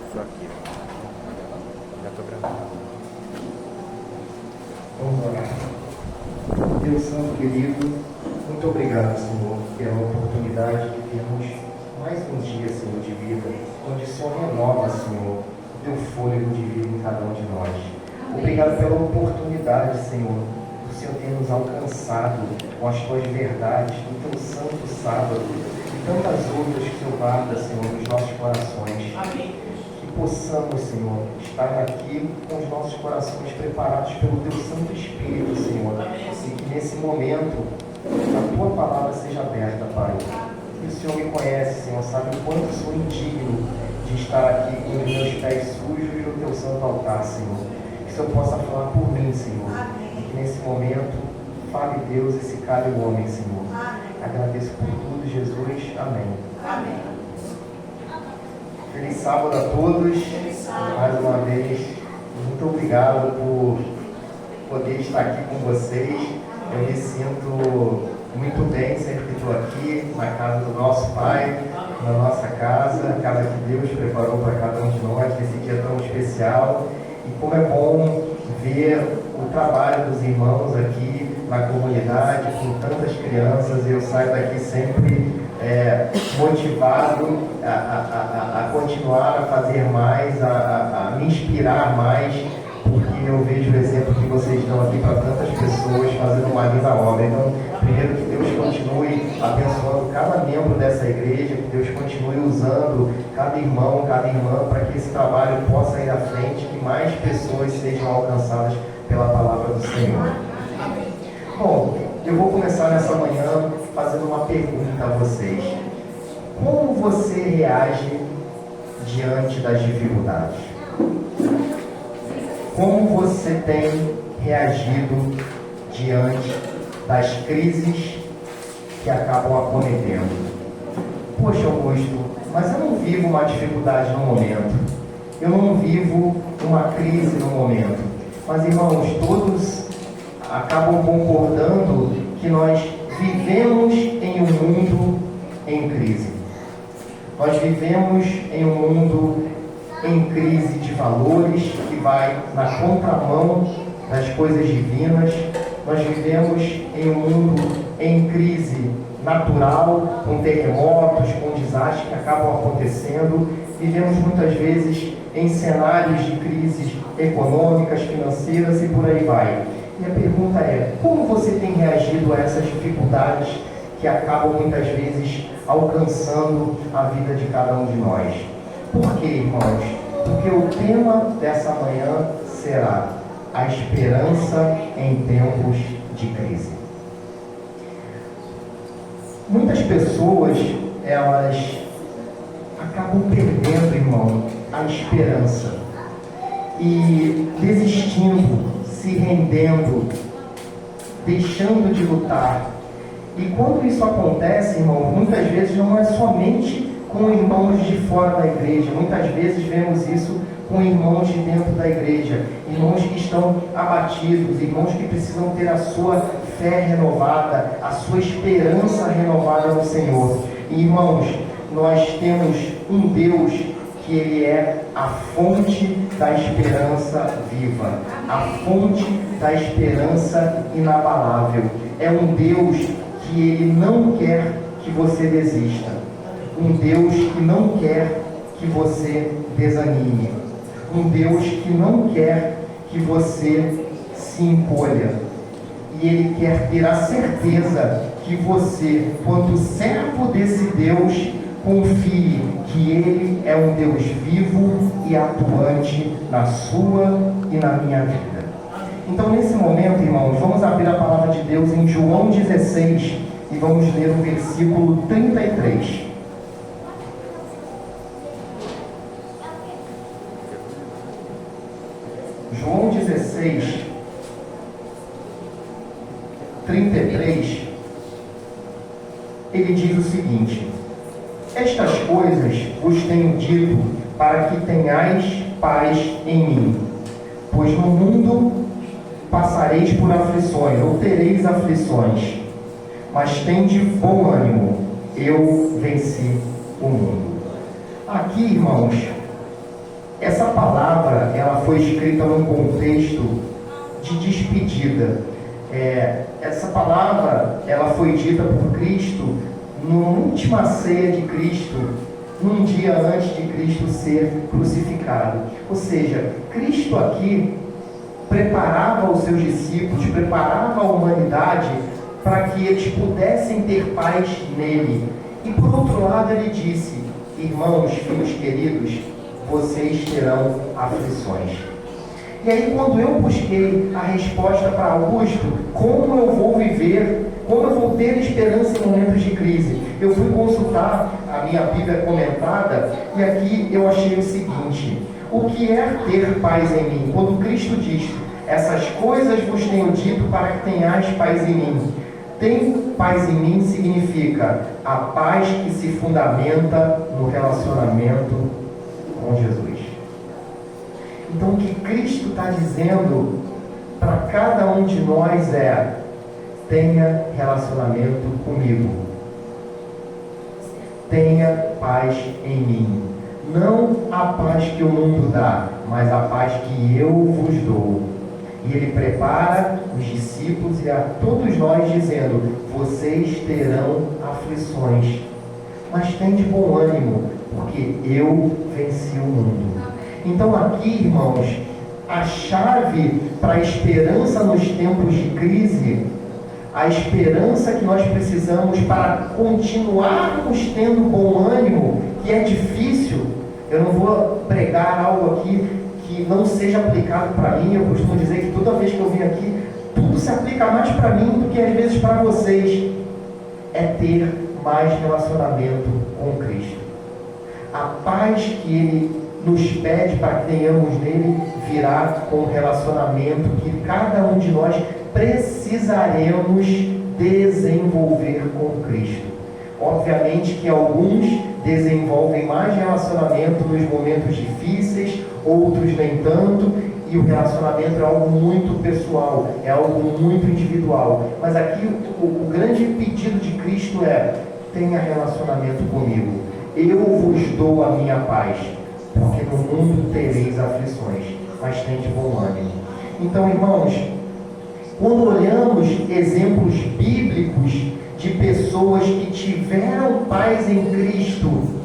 Estou aqui. Já estou gravando. Vamos orar. Deus Santo querido, muito obrigado, Senhor, pela oportunidade que temos mais um dia, Senhor, de vida, onde o Senhor renova, Senhor, o teu fôlego de vida em cada um de nós. Obrigado pela oportunidade, Senhor, do Senhor ter nos alcançado com as tuas verdades, no teu santo sábado, e tantas outras que o Senhor guarda, Senhor, nos nossos corações. Amém. Que possamos, Senhor, estar aqui com os nossos corações preparados pelo teu Santo Espírito, Senhor. Amém. E que nesse momento a tua palavra seja aberta, Pai. E o Senhor me conhece, Senhor, sabe o quanto sou indigno de estar aqui com os meus pés sujos no teu santo altar, Senhor. Que o Senhor possa falar por mim, Senhor. E que nesse momento fale Deus e se cale o homem, Senhor. Agradeço por tudo, Jesus. Amém. Amém. Feliz sábado a todos. Mais uma vez, muito obrigado por poder estar aqui com vocês. Eu me sinto muito bem sempre que estou aqui na casa do nosso Pai, na nossa casa, a casa que Deus preparou para cada um de nós nesse dia tão especial. E como é bom ver o trabalho dos irmãos aqui na comunidade, com tantas crianças. Eu saio daqui sempre motivado a continuar a fazer mais, a me inspirar mais, porque eu vejo o exemplo que vocês dão aqui para tantas pessoas fazendo uma linda obra. Então, primeiro, que Deus continue abençoando cada membro dessa igreja, que Deus continue usando cada irmão, cada irmã, para que esse trabalho possa ir à frente, que mais pessoas sejam alcançadas pela palavra do Senhor. Bom, eu vou começar nessa manhã fazendo uma pergunta a vocês. Como você reage diante das dificuldades? Como você tem reagido diante das crises que acabam acometendo? Poxa, Augusto, mas eu não vivo uma dificuldade no momento. Eu não vivo uma crise no momento. Mas, irmãos, todos acabam concordando que nós vivemos em um mundo em crise. Nós vivemos em um mundo em crise de valores, que vai na contramão das coisas divinas. Nós vivemos em um mundo em crise natural, com terremotos, com desastres que acabam acontecendo. Vivemos muitas vezes em cenários de crises econômicas, financeiras e por aí vai. E a pergunta é, como você tem reagido a essas dificuldades que acabam muitas vezes alcançando a vida de cada um de nós? Por quê, irmãos? Porque o tema dessa manhã será a esperança em tempos de crise. Muitas pessoas, elas acabam perdendo, irmão, a esperança e desistindo, se rendendo, deixando de lutar. E quando isso acontece, irmão, muitas vezes não é somente com irmãos de fora da igreja. Muitas vezes vemos isso com irmãos de dentro da igreja. Irmãos que estão abatidos, irmãos que precisam ter a sua fé renovada, a sua esperança renovada no Senhor. E, irmãos, nós temos um Deus que Ele é a fonte da esperança viva, a fonte da esperança inabalável. É um Deus que Ele não quer que você desista. Um Deus que não quer que você desanime. Um Deus que não quer que você se encolha. E Ele quer ter a certeza que você, quanto servo desse Deus, confie que Ele é um Deus vivo e atuante na sua e na minha vida. Então, nesse momento, irmãos, vamos abrir a palavra de Deus em João 16 e vamos ler o versículo 33. João 16, 33, ele diz o seguinte: estas coisas vos tenho dito para que tenhais paz em mim. Pois no mundo passareis por aflições, ou tereis aflições, mas tende bom ânimo, eu venci o mundo. Aqui, irmãos, Essa palavra, ela foi escrita num contexto de despedida. Essa palavra, ela foi dita por Cristo na última ceia de Cristo, num dia antes de Cristo ser crucificado. Ou seja, Cristo aqui preparava os seus discípulos, preparava a humanidade para que eles pudessem ter paz nele. E por outro lado ele disse: irmãos, filhos queridos, vocês terão aflições. E aí, quando eu busquei a resposta para Augusto, como eu vou viver, como eu vou ter esperança em momentos de crise, eu fui consultar a minha Bíblia comentada, e aqui eu achei o seguinte: o que é ter paz em mim? Quando Cristo diz: essas coisas vos tenho dito para que tenhais paz em mim. Ter paz em mim significa a paz que se fundamenta no relacionamento com Jesus. Então, o que Cristo está dizendo para cada um de nós é: tenha relacionamento comigo, tenha paz em mim. Não a paz que o mundo dá, mas a paz que eu vos dou. E ele prepara os discípulos e a todos nós dizendo: vocês terão aflições, mas tende bom ânimo, porque eu venci o mundo. Então aqui, irmãos, a chave para a esperança nos tempos de crise, a esperança que nós precisamos para continuarmos tendo bom ânimo, que é difícil. Eu não vou pregar algo aqui que não seja aplicado para mim. Eu costumo dizer que toda vez que eu venho aqui, tudo se aplica mais para mim do que às vezes para vocês. É ter mais relacionamento com Cristo. A paz que Ele nos pede para que tenhamos nele virá com o relacionamento que cada um de nós precisaremos desenvolver com Cristo. Obviamente que alguns desenvolvem mais relacionamento nos momentos difíceis, outros nem tanto, e o relacionamento é algo muito pessoal, é algo muito individual. Mas aqui o grande pedido de Cristo é: tenha relacionamento comigo, eu vos dou a minha paz, porque no mundo tereis aflições, mas tende bom ânimo. Então, irmãos, quando olhamos exemplos bíblicos de pessoas que tiveram paz em Cristo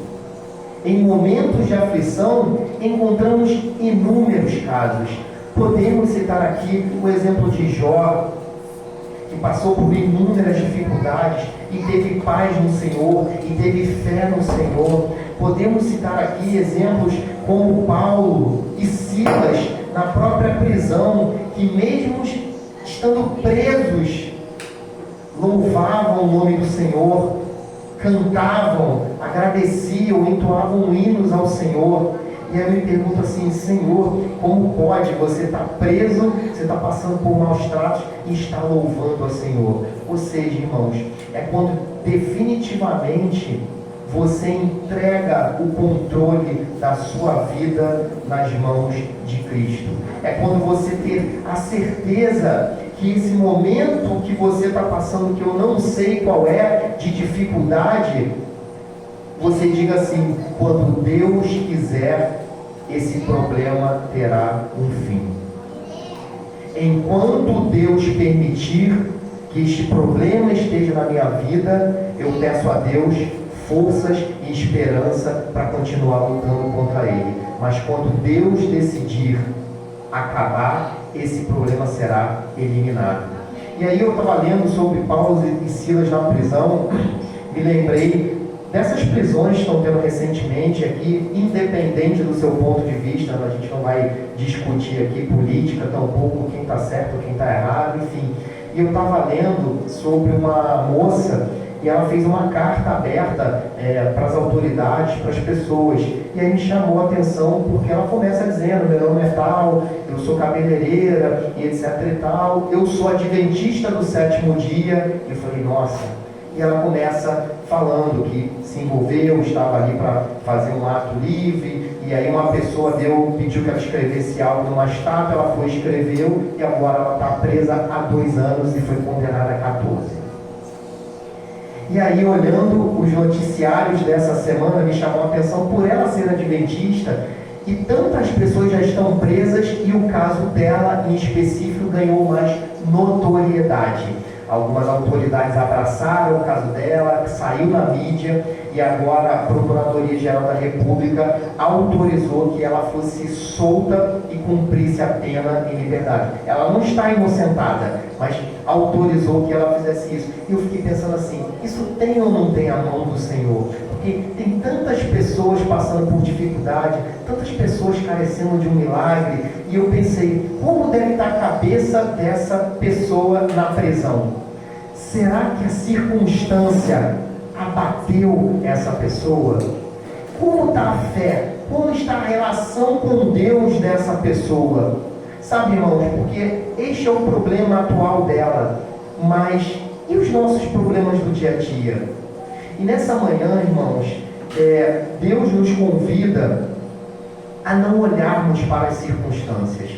em momentos de aflição, encontramos inúmeros casos. Podemos citar aqui o exemplo de Jó, que passou por inúmeras dificuldades e teve paz no Senhor, e teve fé no Senhor. Podemos citar aqui exemplos como Paulo e Silas na própria prisão, que mesmo estando presos, louvavam o nome do Senhor, cantavam, agradeciam, entoavam hinos ao Senhor. E aí eu me pergunto assim: Senhor, como pode você estar preso, você está passando por maus tratos e está louvando ao Senhor? Ou seja, irmãos, é quando definitivamente você entrega o controle da sua vida nas mãos de Cristo. É quando você ter a certeza que esse momento que você está passando, que eu não sei qual é, de dificuldade, você diga assim: quando Deus quiser, esse problema terá um fim. Enquanto Deus permitir que este problema esteja na minha vida, eu peço a Deus forças e esperança para continuar lutando contra ele. Mas quando Deus decidir acabar, esse problema será eliminado. E aí eu estava lendo sobre Paulo e Silas na prisão, me lembrei dessas prisões que estão tendo recentemente aqui, independente do seu ponto de vista. A gente não vai discutir aqui política, tampouco quem está certo ou quem está errado, enfim. E eu estava lendo sobre uma moça, e ela fez uma carta aberta para as autoridades, para as pessoas. E aí me chamou a atenção, porque ela começa dizendo: meu nome é tal, eu sou cabeleireira, e etc e tal, eu sou adventista do sétimo dia. E eu falei: nossa. E ela começa falando que se envolveu, estava ali para fazer um ato livre, e aí uma pessoa pediu que ela escrevesse algo numa estátua, ela foi, escreveu, e agora ela está presa há 2 anos e foi condenada a 14. E aí, olhando os noticiários dessa semana, me chamou a atenção por ela ser adventista, E tantas pessoas já estão presas e o caso dela em específico ganhou mais notoriedade. Algumas autoridades abraçaram o caso dela, saiu na mídia e agora a Procuradoria-Geral da República autorizou que ela fosse solta e cumprisse a pena em liberdade. Ela não está inocentada, mas autorizou que ela fizesse isso. E eu fiquei pensando assim, isso tem ou não tem a mão do Senhor? Porque tem tantas pessoas passando por dificuldade, tantas pessoas carecendo de um milagre, e eu pensei, como deve estar a cabeça dessa pessoa na prisão? Será que a circunstância abateu essa pessoa? Como está a fé? Como está a relação com Deus dessa pessoa? Sabe, irmãos, porque este é o problema atual dela, mas e os nossos problemas do dia a dia? E nessa manhã, irmãos, Deus nos convida a não olharmos para as circunstâncias.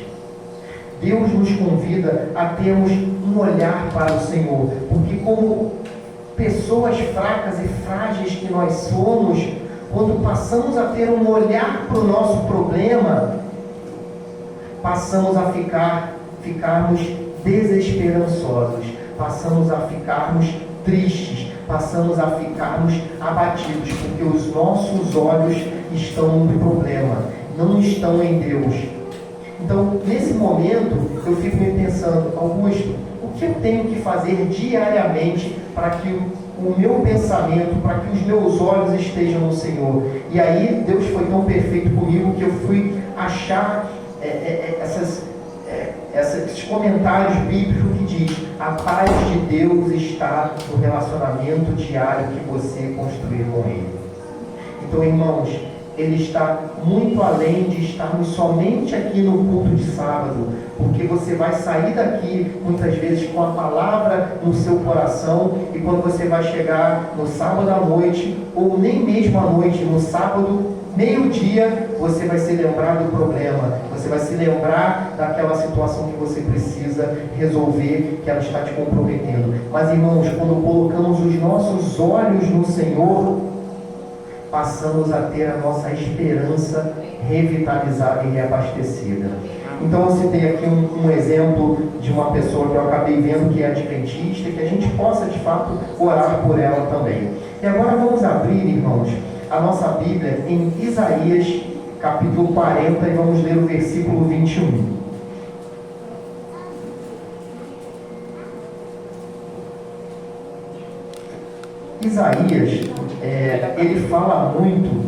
Deus nos convida a termos um olhar para o Senhor, porque como pessoas fracas e frágeis que nós somos, quando passamos a ter um olhar para o nosso problema, passamos a ficarmos desesperançosos, passamos a ficarmos tristes, passamos a ficarmos abatidos, porque os nossos olhos estão no problema, não estão em Deus. Então, nesse momento, eu fico me pensando, Augusto, o que eu tenho que fazer diariamente para que o meu pensamento, para que os meus olhos estejam no Senhor? E aí, Deus foi tão perfeito comigo que eu fui achar esses comentários bíblicos que diz: a paz de Deus está no relacionamento diário que você construir com Ele. Então, irmãos, Ele está muito além de estarmos somente aqui no culto de sábado, porque você vai sair daqui muitas vezes com a palavra no seu coração, e quando você vai chegar no sábado à noite, ou nem mesmo à noite, no sábado, meio-dia, você vai se lembrar do problema, você vai se lembrar daquela situação que você precisa resolver, que ela está te comprometendo. Mas, irmãos, quando colocamos os nossos olhos no Senhor, passamos a ter a nossa esperança revitalizada e reabastecida. Então eu citei aqui um exemplo de uma pessoa que eu acabei vendo que é adventista, e que a gente possa de fato orar por ela também. E agora vamos abrir, irmãos, a nossa Bíblia em Isaías capítulo 40 e vamos ler o versículo 21. Isaías, ele fala muito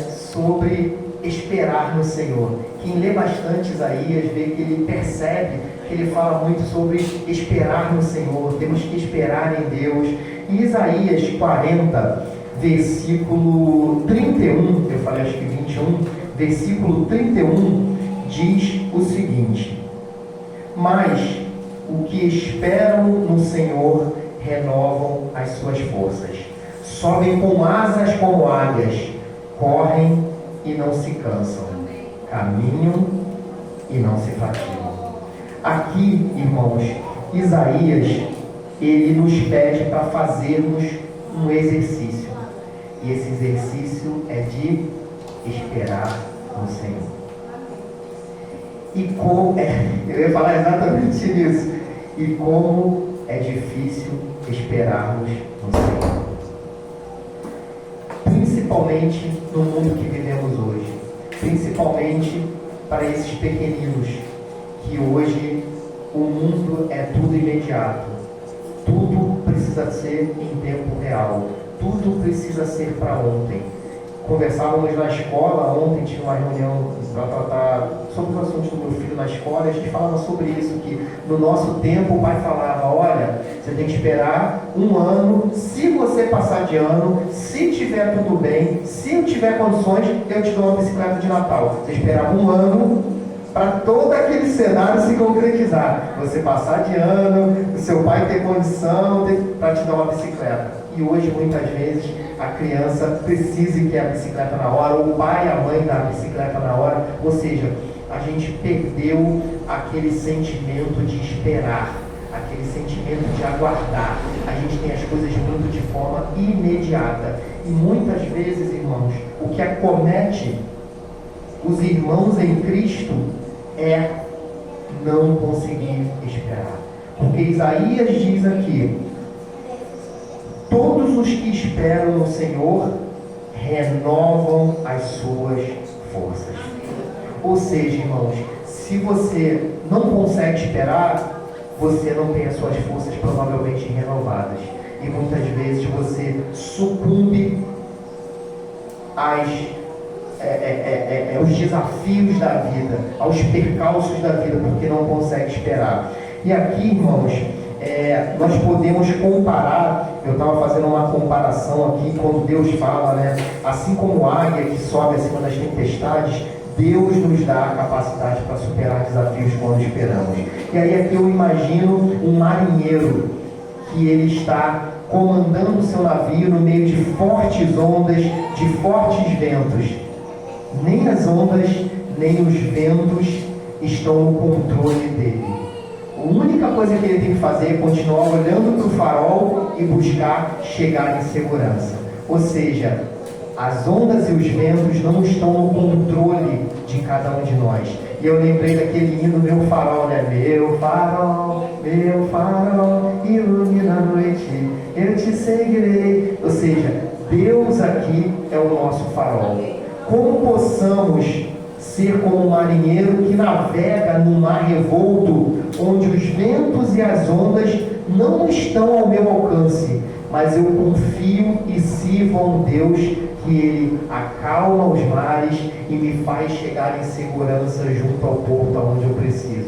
sobre esperar no Senhor. Quem lê bastante Isaías vê que ele percebe que ele fala muito sobre esperar no Senhor. Temos que esperar em Deus. Em Isaías 40, versículo 31, eu falei acho que 21, versículo 31, diz o seguinte: mas o que esperam no Senhor renovam as suas forças, sobem com asas como águias, correm e não se cansam, caminham e não se fatigam. Aqui, irmãos, Isaías, ele nos pede para fazermos um exercício, e esse exercício é de esperar no Senhor. E como eu ia falar exatamente isso, e como é difícil esperarmos no Senhor, principalmente no mundo que vivemos hoje, principalmente para esses pequeninos, que hoje o mundo é tudo imediato, tudo precisa ser em tempo real, tudo precisa ser para ontem. Conversávamos na escola, ontem tinha uma reunião para tratar sobre os assuntos do meu filho na escola, e a gente falava sobre isso, que no nosso tempo o pai falava: olha, você tem que esperar um ano, se você passar de ano, se tiver tudo bem, se eu tiver condições, eu te dou uma bicicleta de Natal. Você esperava um ano para todo aquele cenário se concretizar, você passar de ano, o seu pai ter condição para te dar uma bicicleta. E hoje, muitas vezes, a criança precisa e quer a bicicleta na hora, ou o pai e a mãe dão a bicicleta na hora. Ou seja, a gente perdeu aquele sentimento de esperar, aquele sentimento de aguardar. A gente tem as coisas muito de forma imediata. E muitas vezes, irmãos, o que acomete os irmãos em Cristo é não conseguir esperar. Porque Isaías diz aqui: todos os que esperam no Senhor renovam as suas forças. Ou seja, irmãos, se você não consegue esperar, você não tem as suas forças provavelmente renovadas. E muitas vezes você sucumbe aos desafios da vida, aos percalços da vida, porque não consegue esperar. E aqui, irmãos, nós podemos comparar. Eu estava fazendo uma comparação aqui, quando Deus fala, né? Assim como a águia que sobe acima das tempestades, Deus nos dá a capacidade para superar desafios quando esperamos. E aí aqui eu imagino um marinheiro que ele está comandando o seu navio no meio de fortes ondas, de fortes ventos. Nem as ondas, nem os ventos estão no controle dele. A única coisa que ele tem que fazer é continuar olhando para o farol e buscar chegar em segurança. Ou seja, as ondas e os ventos não estão no controle de cada um de nós. E eu lembrei daquele hino, meu farol, né? Meu farol, ilumina a noite, eu te seguirei. Ou seja, Deus aqui é o nosso farol. Como possamos ser como um marinheiro que navega no mar revolto, onde os ventos e as ondas não estão ao meu alcance, mas eu confio e sirvo a um Deus que Ele acalma os mares e me faz chegar em segurança junto ao porto aonde eu preciso.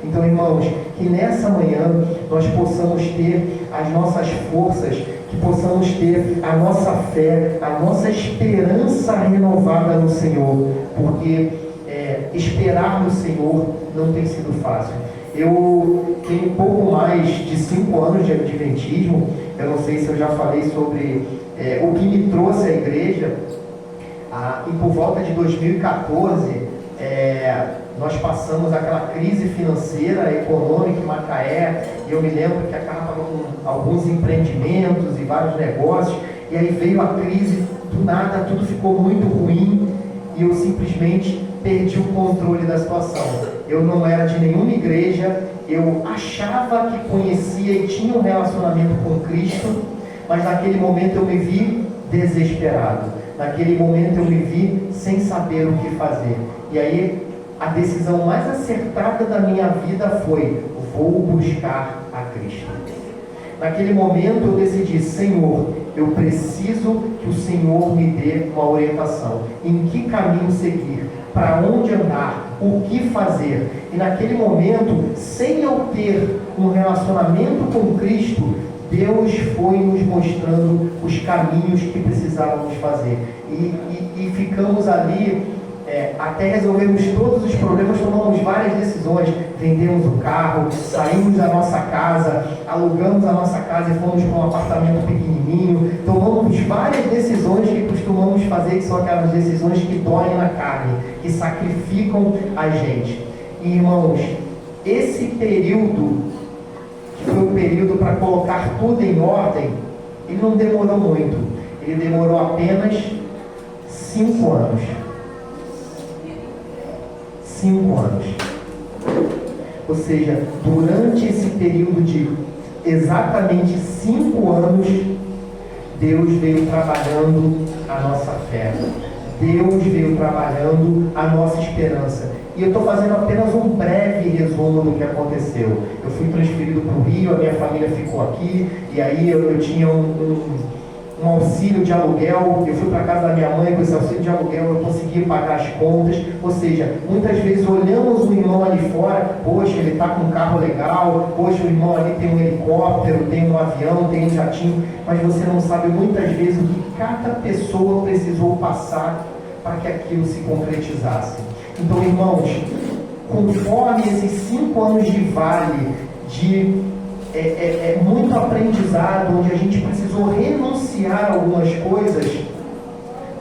Então, irmãos, que nessa manhã nós possamos ter as nossas forças, que possamos ter a nossa fé, a nossa esperança renovada no Senhor, porque esperar no Senhor não tem sido fácil. Eu tenho pouco mais de 5 anos de adventismo. Eu não sei se eu já falei sobre o que me trouxe à igreja. E por volta de 2014, nós passamos aquela crise financeira, econômica em Macaé, e eu me lembro que a casa estava com alguns empreendimentos e vários negócios, e aí veio a crise, do nada tudo ficou muito ruim, e eu simplesmente perdi o controle da situação. Eu não era de nenhuma igreja, eu achava que conhecia e tinha um relacionamento com Cristo, mas naquele momento eu me vi desesperado. Naquele momento eu me vi sem saber o que fazer. E aí a decisão mais acertada da minha vida foi: vou buscar a Cristo. Naquele momento eu decidi: Senhor, eu preciso que o Senhor me dê uma orientação. Em que caminho seguir? Para onde andar? O que fazer? E naquele momento, sem eu ter um relacionamento com Cristo, Deus foi nos mostrando os caminhos que precisávamos fazer. E ficamos ali, até resolvermos todos os problemas, tomamos várias decisões. Vendemos o carro, saímos da nossa casa, alugamos a nossa casa e fomos para um apartamento pequenininho. Tomamos várias decisões que costumamos fazer, que são aquelas decisões que doem na carne, que sacrificam a gente. E, irmãos, esse período, que foi o período para colocar tudo em ordem, ele não demorou muito. Ele demorou apenas 5 anos. 5 anos. Ou seja, durante esse período de exatamente 5 anos, Deus veio trabalhando a nossa fé. Deus veio trabalhando a nossa esperança. E eu estou fazendo apenas um breve resumo do que aconteceu. Eu fui transferido para o Rio, a minha família ficou aqui, e aí eu tinha um auxílio de aluguel. Eu fui para a casa da minha mãe com esse auxílio de aluguel, eu consegui pagar as contas. Ou seja, muitas vezes olhamos o irmão ali fora: poxa, ele está com um carro legal, poxa, o irmão ali tem um helicóptero, tem um avião, tem um jatinho, mas você não sabe muitas vezes o que cada pessoa precisou passar para que aquilo se concretizasse. Então, irmãos, conforme esses 5 anos de vale, de muito aprendizado, onde a gente precisou renunciar a algumas coisas,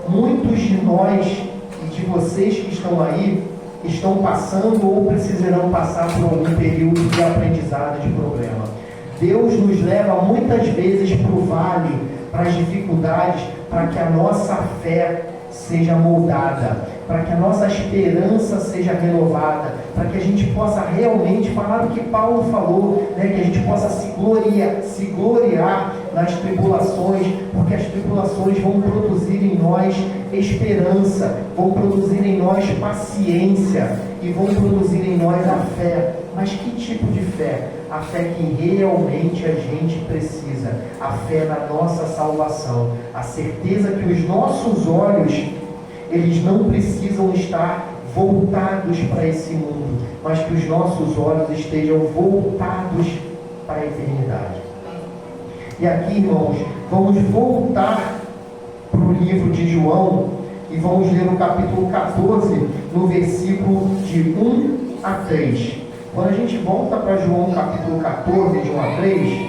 muitos de nós e de vocês que estão aí estão passando ou precisarão passar por algum período de aprendizado, de problema. Deus nos leva muitas vezes para o vale, para as dificuldades, para que a nossa fé seja moldada, para que a nossa esperança seja renovada, para que a gente possa realmente falar o que Paulo falou, né? Que a gente possa se gloriar nas tribulações, porque as tribulações vão produzir em nós esperança, vão produzir em nós paciência e vão produzir em nós a fé. Mas que tipo de fé? A fé que realmente a gente precisa, a fé na nossa salvação, a certeza que os nossos olhos, eles não precisam estar voltados para esse mundo, mas que os nossos olhos estejam voltados para a eternidade. E aqui, irmãos, vamos voltar para o livro de João e vamos ler no capítulo 14, no versículo de 1 a 3. Quando a gente volta para João capítulo 14, de 1 a 3,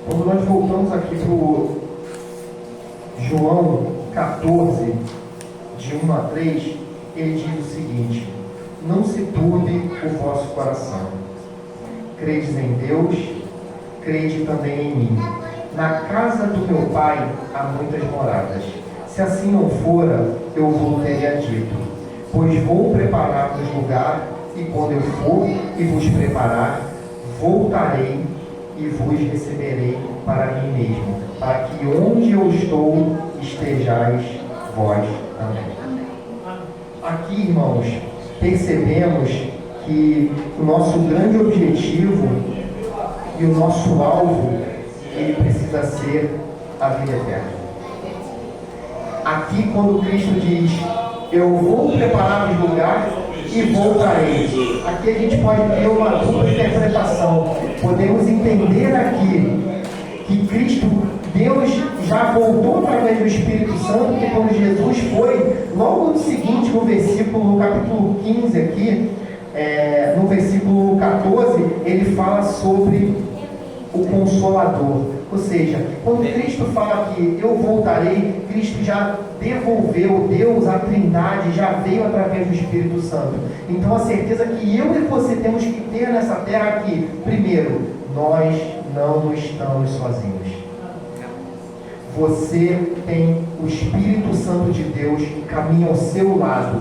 quando nós voltamos aqui para o João 14, de 1 a 3, ele diz o seguinte: não se turbe o vosso coração. Credes em Deus, crede também em mim. Na casa do meu Pai há muitas moradas. Se assim não fora, eu vos teria dito, pois vou preparar-vos lugar, e quando eu for e vos preparar, voltarei e vos receberei para mim mesmo, para que onde eu estou estejais vós também. Aqui, irmãos, percebemos que o nosso grande objetivo e o nosso alvo, ele precisa ser a vida eterna. Aqui, quando Cristo diz, eu vou preparar os lugares e voltarei, aqui a gente pode ter uma dupla interpretação. Podemos entender aqui que Cristo, Deus já voltou através do Espírito Santo, que quando Jesus foi, logo no seguinte, no versículo, no capítulo 15 aqui, no versículo 14, ele fala sobre o Consolador. Ou seja, quando Cristo fala que eu voltarei, Cristo já devolveu, Deus, a Trindade, já veio através do Espírito Santo. Então a certeza que eu e você temos que ter nessa terra aqui, primeiro, nós não estamos sozinhos. Você tem o Espírito Santo de Deus que caminha ao seu lado.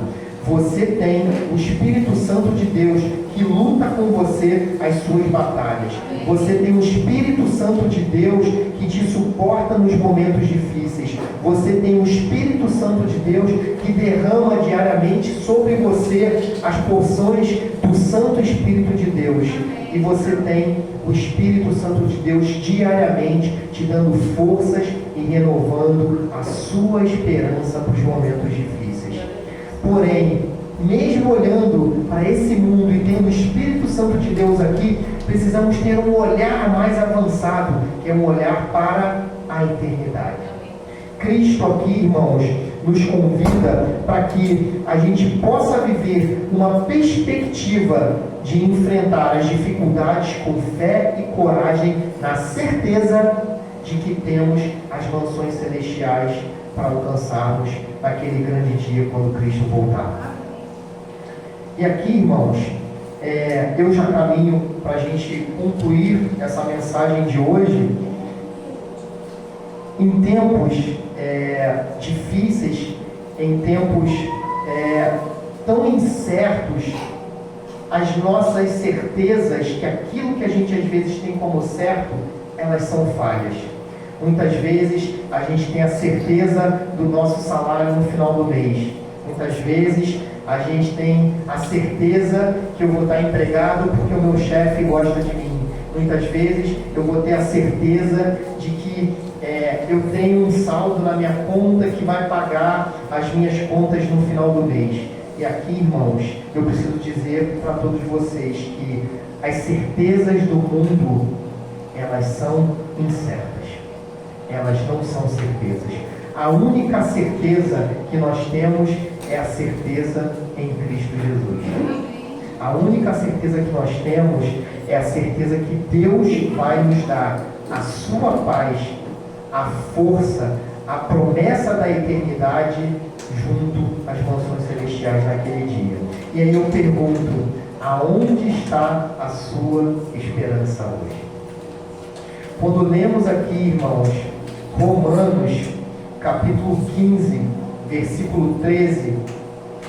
Você tem o Espírito Santo de Deus que luta com você as suas batalhas. Você tem o Espírito Santo de Deus que te suporta nos momentos difíceis. Você tem o Espírito Santo de Deus que derrama diariamente sobre você as porções do Santo Espírito de Deus. E você tem o Espírito Santo de Deus diariamente te dando forças e renovando a sua esperança para os momentos difíceis. Porém, mesmo olhando para esse mundo e tendo o Espírito Santo de Deus aqui, precisamos ter um olhar mais avançado, que é um olhar para a eternidade. Cristo aqui, irmãos, nos convida para que a gente possa viver uma perspectiva de enfrentar as dificuldades com fé e coragem, na certeza de que temos as mansões celestiais para alcançarmos naquele grande dia quando Cristo voltar. E aqui, irmãos, eu já caminho para a gente concluir essa mensagem de hoje. Em tempos difíceis, em tempos tão incertos, as nossas certezas, que aquilo que a gente às vezes tem como certo, elas são falhas. Muitas vezes a gente tem a certeza do nosso salário no final do mês. Muitas vezes a gente tem a certeza que eu vou estar empregado porque o meu chefe gosta de mim. Muitas vezes eu vou ter a certeza de que eu tenho um saldo na minha conta que vai pagar as minhas contas no final do mês. E aqui, irmãos, eu preciso dizer para todos vocês que as certezas do mundo, elas são incertas. Elas não são certezas. A única certeza que nós temos é a certeza em Cristo Jesus. A única certeza que nós temos é a certeza que Deus vai nos dar a sua paz a força, a promessa da eternidade junto às mansões celestiais naquele dia. E aí eu pergunto, aonde está a sua esperança hoje? Quando lemos aqui, irmãos, Romanos, capítulo 15, versículo 13,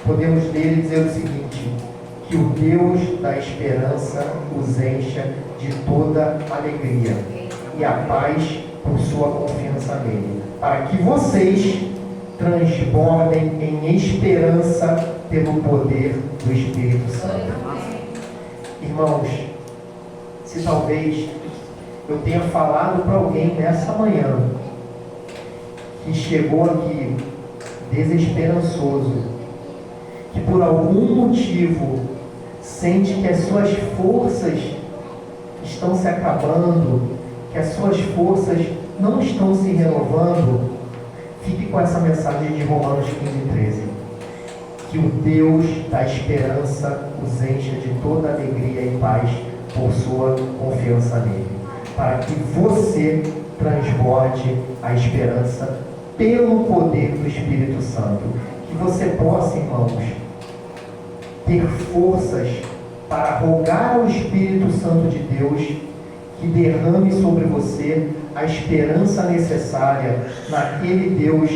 podemos ler e dizer o seguinte: que o Deus da esperança os encha de toda alegria e a paz por sua confiança nele, para que vocês transbordem em esperança pelo poder do Espírito Santo. Irmãos, se talvez eu tenha falado para alguém nessa manhã que chegou aqui desesperançoso, que por algum motivo sente que as suas forças estão se acabando, que as suas forças não estão se renovando, fique com essa mensagem de Romanos 15:13. Que o Deus da esperança os encha de toda alegria e paz por sua confiança nele, para que você transborde a esperança pelo poder do Espírito Santo. Que você possa, irmãos, ter forças para rogar ao Espírito Santo de Deus que derrame sobre você a esperança necessária naquele Deus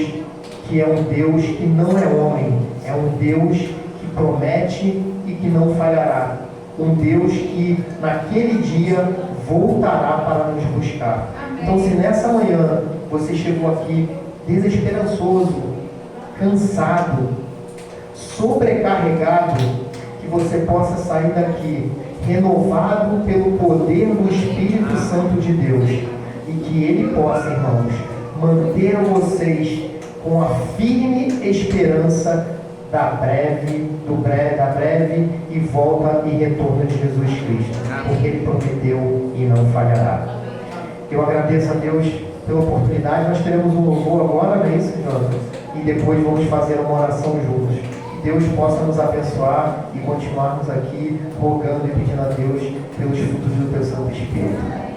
que é um Deus que não é homem, é um Deus que promete e que não falhará, um Deus que naquele dia voltará para nos buscar. Amém. Então, se nessa manhã você chegou aqui desesperançoso, cansado, sobrecarregado, que você possa sair daqui renovado pelo poder do Espírito Santo de Deus, e que Ele possa, irmãos, manter vocês com a firme esperança da breve e volta e retorno de Jesus Cristo, porque Ele prometeu e não falhará. Eu agradeço a Deus pela oportunidade. Nós teremos um louvor agora, não é isso, Jonathan? E depois vamos fazer uma oração juntos. Que Deus possa nos abençoar e continuarmos aqui rogando e pedindo a Deus pelos frutos do Teu Santo Espírito.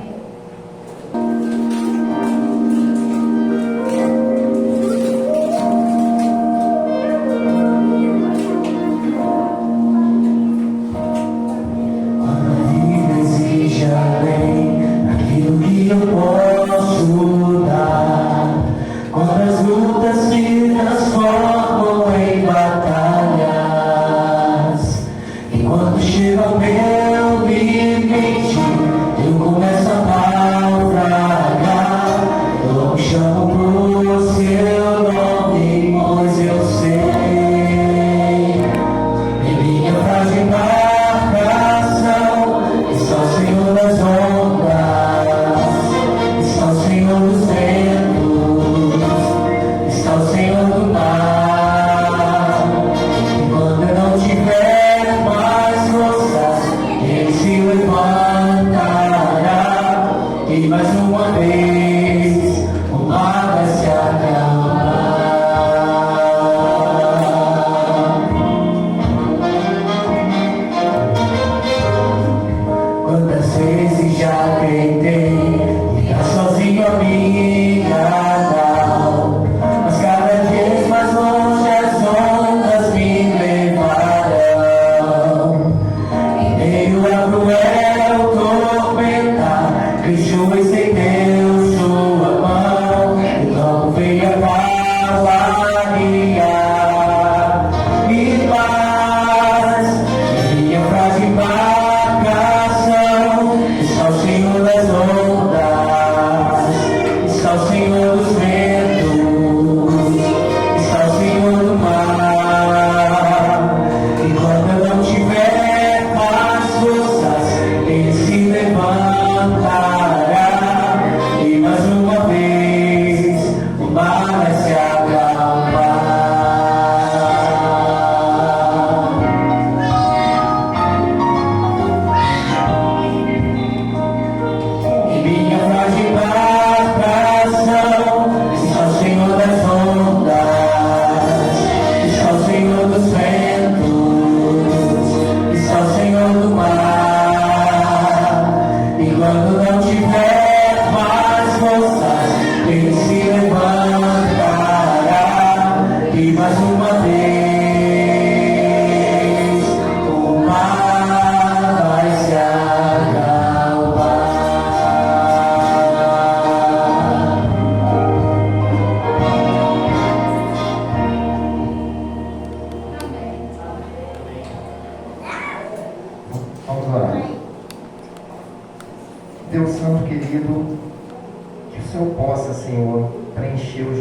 E mais uma vez o mar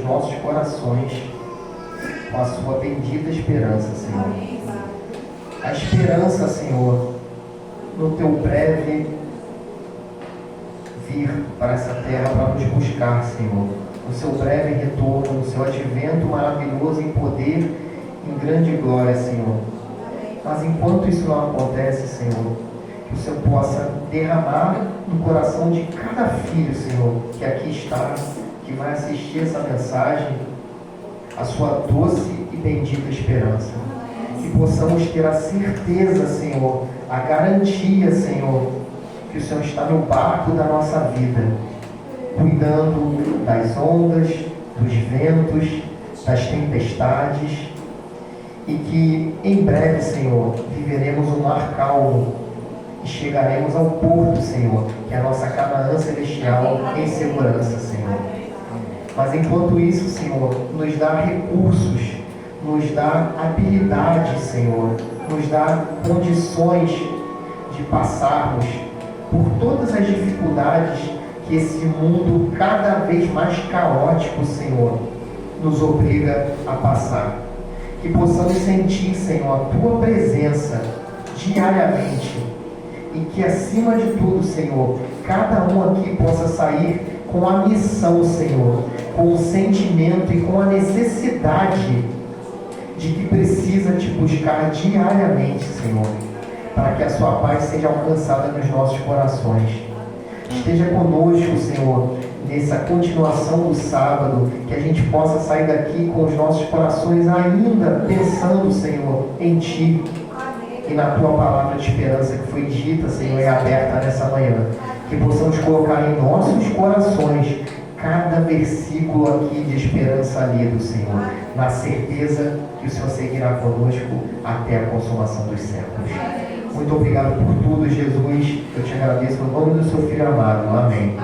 nossos corações com a sua bendita esperança, Senhor. A esperança, Senhor, no teu breve vir para essa terra para nos buscar, Senhor. No seu breve retorno, no seu advento maravilhoso em poder, em grande glória, Senhor. Mas enquanto isso não acontece, Senhor, que o Senhor possa derramar no coração de cada filho, Senhor, que aqui está, que vai assistir essa mensagem, a sua doce e bendita esperança. Que possamos ter a certeza, Senhor, a garantia, Senhor, que o Senhor está no barco da nossa vida, cuidando das ondas, dos ventos, das tempestades, e que em breve, Senhor, viveremos um mar calmo e chegaremos ao porto, Senhor, que é a nossa Canaã celestial em segurança, Senhor. Mas enquanto isso, Senhor, nos dá recursos, nos dá habilidade, Senhor, nos dá condições de passarmos por todas as dificuldades que esse mundo cada vez mais caótico, Senhor, nos obriga a passar. Que possamos sentir, Senhor, a Tua presença diariamente e que, acima de tudo, Senhor, cada um aqui possa sair com a missão, Senhor, com o sentimento e com a necessidade de que precisa Te buscar diariamente, Senhor, para que a Sua paz seja alcançada nos nossos corações. Esteja conosco, Senhor, nessa continuação do sábado, que a gente possa sair daqui com os nossos corações ainda pensando, Senhor, em Ti e na Tua palavra de esperança que foi dita, Senhor, e aberta nessa manhã. Que possamos colocar em nossos corações cada versículo aqui de esperança lido, Senhor, na certeza que o Senhor seguirá conosco até a consumação dos séculos. Muito obrigado por tudo, Jesus. Eu te agradeço no nome do Seu Filho amado. Amém.